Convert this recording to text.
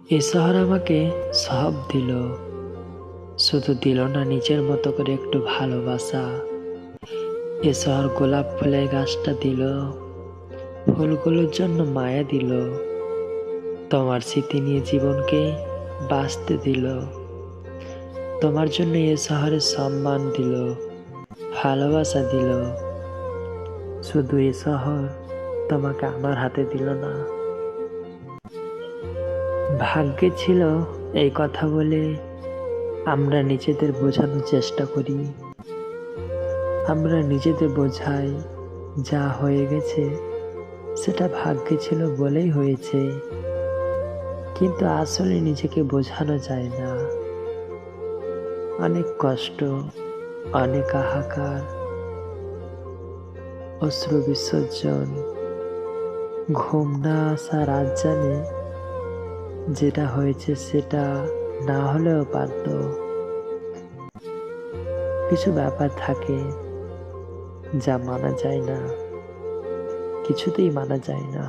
এ শহর আমাকে সব দিল, শুধু দিল না নিজের মতো করে একটু ভালোবাসা। এ শহর গোলাপ ফুলের গাছটা দিল, ফুলগুলোর জন্য মায়া দিল। তোমার স্মৃতি নিয়ে জীবনকে বাঁচতে দিল। তোমার জন্য এ শহরে সম্মান দিল, ভালোবাসা দিল। শুধু এ শহর তোমাকে আমার হাতে দিল না। ভাগ্যে ছিল এই কথা বলে আমরা নিজেদের বোঝানোর চেষ্টা করি। আমরা নিজেদের বোঝাই যা হয়ে গেছে সেটা ভাগ্যে ছিল বলেই হয়েছে, কিন্তু আসলে নিজেকে বোঝানো যায় না। অনেক কষ্ট, অনেক হাহাকার, অশ্রু বিসর্জন, ঘুম না আসা রাত জানে যেটা হয়েছে সেটা না হলেও পারত। কিছু ব্যাপার থাকে যা মানা যায় না, কিছুতেই মানা যায় না।